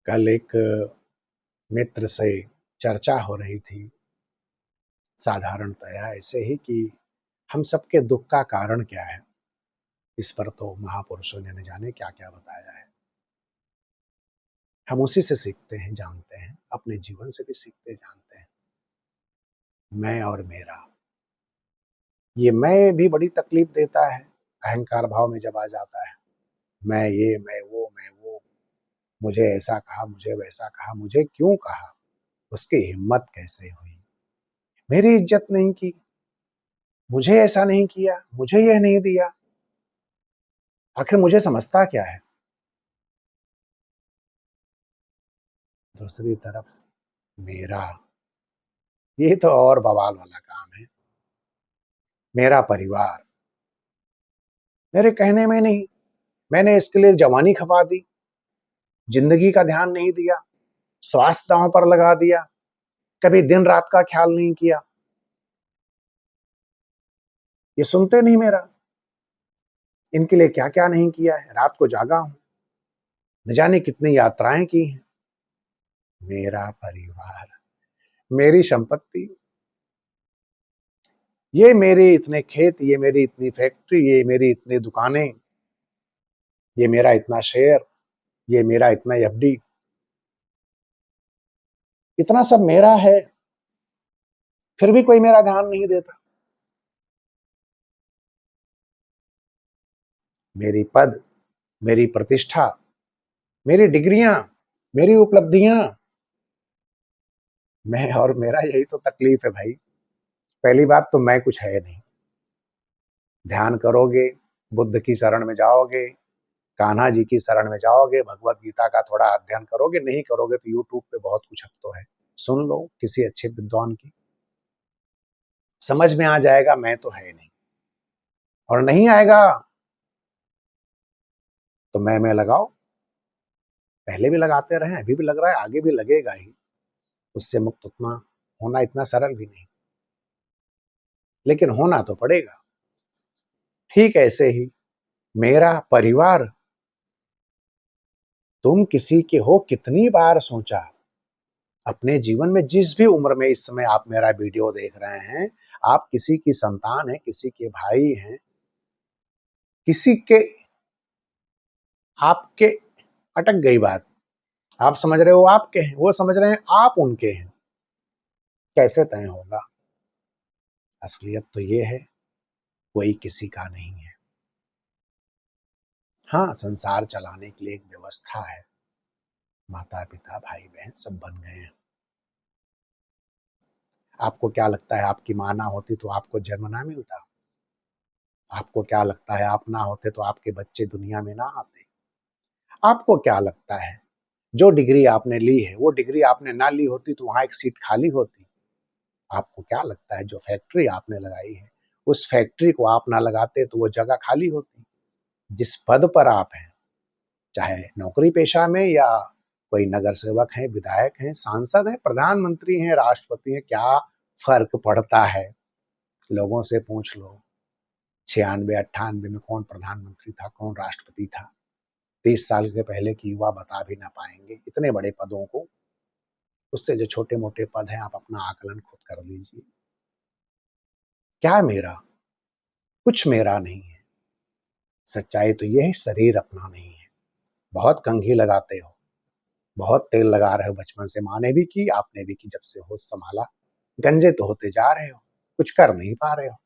कल एक मित्र से चर्चा हो रही थी साधारणतया ऐसे ही कि हम सबके दुख का कारण क्या है। इस पर तो महापुरुषों ने न जाने क्या क्या बताया है। हम उसी से सीखते हैं, जानते हैं, अपने जीवन से भी सीखते जानते हैं। मैं और मेरा, ये मैं भी बड़ी तकलीफ देता है। अहंकार भाव में जब आ जाता है, मैं ये, मैं वो, मुझे ऐसा कहा, मुझे वैसा कहा, मुझे क्यों कहा, उसकी हिम्मत कैसे हुई, मेरी इज्जत नहीं की, मुझे ऐसा नहीं किया, मुझे यह नहीं दिया। आखिर मुझे समझता क्या है। दूसरी तरफ मेरा, ये तो और बवाल वाला काम है। मेरा परिवार, मेरे कहने में नहीं, मैंने इसके लिए जवानी खपा दी, जिंदगी का ध्यान नहीं दिया, स्वास्थ्य दांव पर लगा दिया, कभी दिन रात का ख्याल नहीं किया। ये सुनते नहीं मेरा, इनके लिए क्या क्या नहीं किया है। रात को जागा हूं, न जाने कितनी यात्राएं की हैं। मेरा परिवार, मेरी संपत्ति, ये मेरे इतने खेत, ये मेरी इतनी फैक्ट्री, ये मेरी इतनी दुकानें, ये मेरा इतना शेयर, ये मेरा इतना एफडी, इतना सब मेरा है, फिर भी कोई मेरा ध्यान नहीं देता। मेरी पद, मेरी प्रतिष्ठा, मेरी डिग्रियां, मेरी उपलब्धियां, मैं और मेरा, यही तो तकलीफ है भाई। पहली बात तो मैं कुछ है नहीं। ध्यान करोगे, बुद्ध की शरण में जाओगे, कान्हा जी की शरण में जाओगे, भगवत गीता का थोड़ा अध्ययन करोगे, नहीं करोगे तो यूट्यूब पे बहुत कुछ अब तो है, सुन लो किसी अच्छे विद्वान की, समझ में आ जाएगा मैं तो है नहीं। और नहीं आएगा तो मैं लगाओ, पहले भी लगाते रहे, अभी भी लग रहा है, आगे भी लगेगा ही। उससे मुक्त उतना होना इतना सरल भी नहीं, लेकिन होना तो पड़ेगा। ठीक ऐसे ही मेरा परिवार, तुम किसी के हो, कितनी बार सोचा अपने जीवन में, जिस भी उम्र में इस समय आप मेरा वीडियो देख रहे हैं, आप किसी की संतान है, किसी के भाई हैं, किसी के, आपके, अटक गई बात, आप समझ रहे हो आपके हैं, वो समझ रहे हैं आप उनके हैं, कैसे तय होगा। असलियत तो ये है, कोई किसी का नहीं है। हाँ, संसार चलाने के लिए एक व्यवस्था है, माता पिता भाई बहन सब बन गए हैं। आपको क्या लगता है आपकी माँ ना होती तो आपको जन्म ना मिलता? आपको क्या लगता है आप ना होते तो आपके बच्चे दुनिया में ना आते? आपको क्या लगता है जो डिग्री आपने ली है, वो डिग्री आपने ना ली होती तो वहां एक सीट खाली होती? आपको क्या लगता है जो फैक्ट्री आपने लगाई है, उस फैक्ट्री को आप ना लगाते तो वो जगह खाली होती? जिस पद पर आप हैं, चाहे नौकरी पेशा में या कोई नगर सेवक है, विधायक हैं, सांसद हैं, प्रधानमंत्री हैं, राष्ट्रपति हैं, क्या फर्क पड़ता है? लोगों से पूछ लो, 96-98 में कौन प्रधानमंत्री था, कौन राष्ट्रपति था? 30 साल के पहले की युवा बता भी ना पाएंगे इतने बड़े पदों को। उससे जो छोटे मोटे पद हैं, आप अपना आकलन खुद कर लीजिए। क्या मेरा, कुछ मेरा नहीं है। सच्चाई तो ये है, शरीर अपना नहीं है। बहुत कंघी लगाते हो, बहुत तेल लगा रहे हो, बचपन से माँ ने भी की, आपने भी की, जब से होश संभाला। गंजे तो होते जा रहे हो, कुछ कर नहीं पा रहे हो।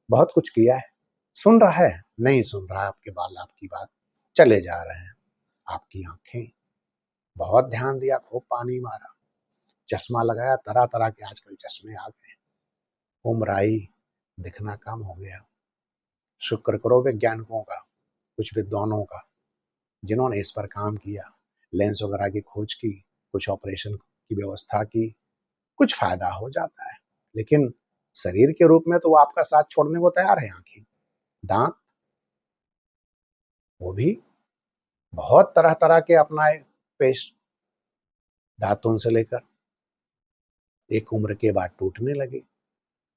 बहुत कुछ किया है, सुन रहा है, नहीं सुन रहा है आपके बाल आपकी बात, चले जा रहे हैं। आपकी आंखें, बहुत ध्यान दिया, खूब पानी मारा, चश्मा लगाया, तरह तरह के आजकल चश्मे आ गए, उम्र आई, दिखना कम हो गया। शुक्र करो वैज्ञानिकों का, कुछ विद्वानों का, जिन्होंने इस पर काम किया, लेंस वगैरह की खोज की, कुछ ऑपरेशन की व्यवस्था की, कुछ फायदा हो जाता है। लेकिन शरीर के रूप में तो वो आपका साथ छोड़ने को तैयार है। आंखें, दांत, वो भी बहुत तरह तरह के अपनाए पेस्ट, दांतों से लेकर, एक उम्र के बाद टूटने लगे।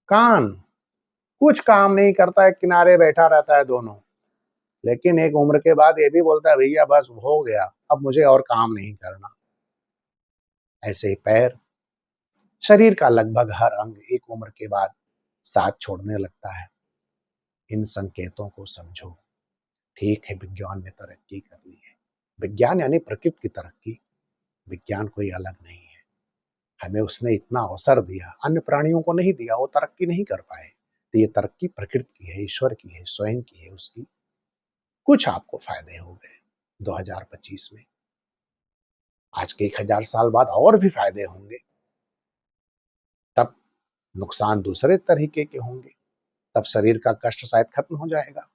कान, कुछ काम नहीं करता है, किनारे बैठा रहता है दोनों, लेकिन एक उम्र के बाद ये भी बोलता है भैया बस हो गया, अब मुझे और काम नहीं करना। ऐसे ही पैर, शरीर का लगभग हर अंग एक उम्र के बाद साथ छोड़ने लगता है। इन संकेतों को समझो। ठीक है, विज्ञान ने तरक्की कर ली है। विज्ञान यानी प्रकृति की तरक्की। विज्ञान कोई अलग नहीं है। हमें उसने इतना अवसर दिया, अन्य प्राणियों को नहीं दिया, वो तरक्की नहीं कर पाए। तो ये तरक्की प्रकृति की है, ईश्वर की है, स्वयं की है उसकी। कुछ आपको फायदे हो गए 2025 में। आज के 1000 साल बाद और भी फायदे होंगे। तब नुकसान दूसरे तरीके के होंगे। तब शरीर का कष्ट शायद खत्म हो जाएगा,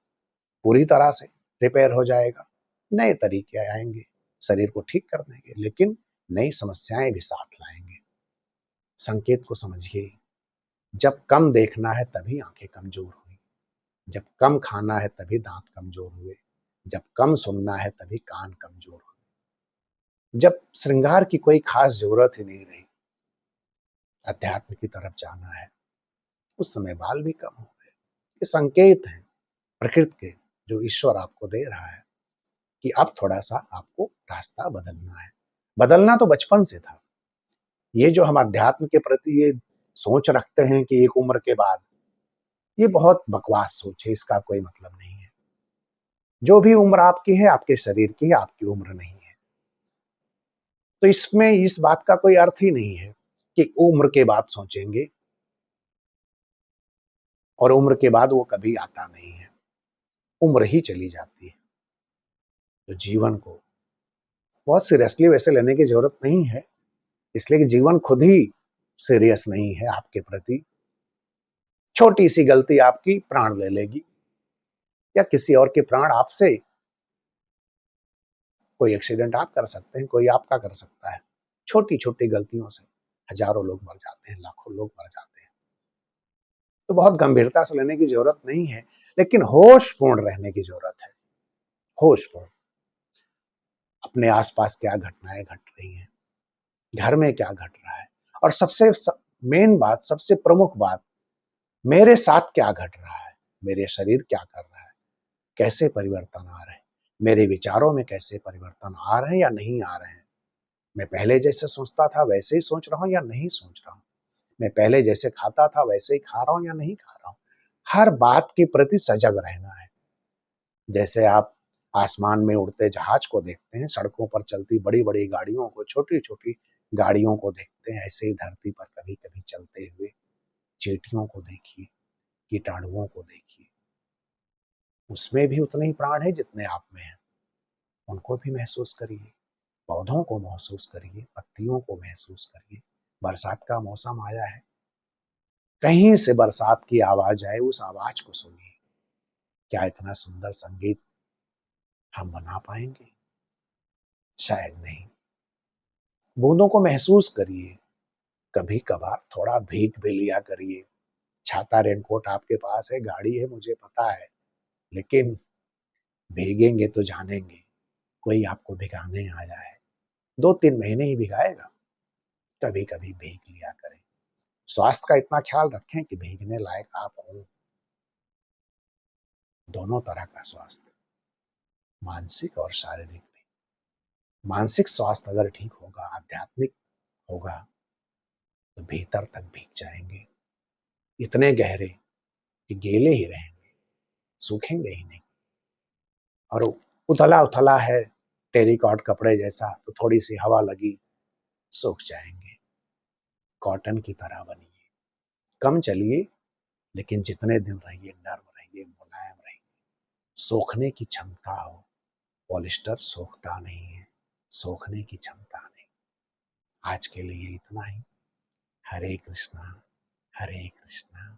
पूरी तरह से रिपेयर हो जाएगा। नए तरीके आएंगे, शरीर को ठीक कर देंगे, लेकिन नई समस्याएं भी साथ लाएंगे। संकेत को समझिए। जब कम देखना है तभी आंखें कमजोर हुई, जब कम खाना है तभी दांत कमजोर हुए, जब कम सुनना है तभी कान कमजोर हुए, जब श्रृंगार की कोई खास जरूरत ही नहीं रही, अध्यात्म की तरफ जाना है, उस समय बाल भी कम हो गए। ये संकेत हैं प्रकृति के, जो ईश्वर आपको दे रहा है कि अब थोड़ा सा आपको रास्ता बदलना है। बदलना तो बचपन से था। ये जो हम अध्यात्म के प्रति ये सोच रखते हैं कि एक उम्र के बाद, ये बहुत बकवास सोच है, इसका कोई मतलब नहीं है। जो भी उम्र आपकी है, आपके शरीर की है, आपकी उम्र नहीं है। तो इसमें इस बात का कोई अर्थ ही नहीं है कि उम्र के बाद सोचेंगे, और उम्र के बाद वो कभी आता नहीं है। उम्र ही चली जाती है। तो जीवन को बहुत सीरियसली वैसे लेने की जरूरत नहीं है, इसलिए कि जीवन खुद ही सीरियस नहीं है आपके प्रति। छोटी सी गलती आपकी प्राण ले लेगी, या किसी और के प्राण आपसे, कोई एक्सीडेंट आप कर सकते हैं, कोई आपका कर सकता है। छोटी छोटी गलतियों से हजारों लोग मर जाते हैं, लाखों लोग मर जाते हैं। तो बहुत गंभीरता से लेने की जरूरत नहीं है, लेकिन होशपूर्ण रहने की जरूरत है। होशपूर्ण। अपने आसपास क्या घटनाएं घट रही हैं, घर में क्या घट रहा है, और सबसे मेन बात, सबसे प्रमुख बात, मेरे साथ क्या घट रहा है, मेरे शरीर क्या कर रहा है, कैसे परिवर्तन आ रहे हैं, मेरे विचारों में कैसे परिवर्तन आ रहे हैं या नहीं आ रहे हैं। मैं पहले जैसे सोचता था वैसे ही सोच रहा हूं या नहीं सोच रहा हूं। मैं पहले जैसे खाता था वैसे ही खा रहा हूं या नहीं खा रहा हूं। हर बात के प्रति सजग रहना है। जैसे आप आसमान में उड़ते जहाज को देखते हैं, सड़कों पर चलती बड़ी बड़ी गाड़ियों को, छोटी छोटी गाड़ियों को देखते हैं, ऐसे ही धरती पर कभी कभी चलते हुए चींटियों को देखिए, कीटाणुओं को देखिए। उसमें भी उतने ही प्राण है जितने आप में हैं। उनको भी महसूस करिए, पौधों को महसूस करिए, पत्तियों को महसूस करिए। बरसात का मौसम आया है, कहीं से बरसात की आवाज आए, उस आवाज को सुनिए। क्या इतना सुंदर संगीत हम बना पाएंगे? शायद नहीं। बूंदों को महसूस करिए। कभी कभार थोड़ा भीग भी लिया करिए। छाता रेनकोट आपके पास है, गाड़ी है, मुझे पता है, लेकिन भीगेंगे तो जानेंगे। कोई आपको भिगाने आ जाए, 2-3 महीने ही भिगाएगा। कभी कभी भीग लिया करें। स्वास्थ्य का इतना ख्याल रखें कि भीगने लायक आप हों। दोनों तरह का स्वास्थ्य, मानसिक और शारीरिक भी। मानसिक स्वास्थ्य अगर ठीक होगा, आध्यात्मिक होगा, तो भीतर तक भीग जाएंगे, इतने गहरे कि गीले ही रहेंगे, सूखेंगे ही नहीं। और उथला उथला है टेरिकॉट कपड़े जैसा, तो थोड़ी सी हवा लगी, सूख जाएंगे। कॉटन की तरह बनिए। कम चलिए, लेकिन जितने दिन रहिए नर्म रहिए, मुलायम रहिए। सोखने की क्षमता हो। पॉलिस्टर सोखता नहीं है, सोखने की क्षमता नहीं। आज के लिए इतना ही। हरे कृष्णा, हरे कृष्णा।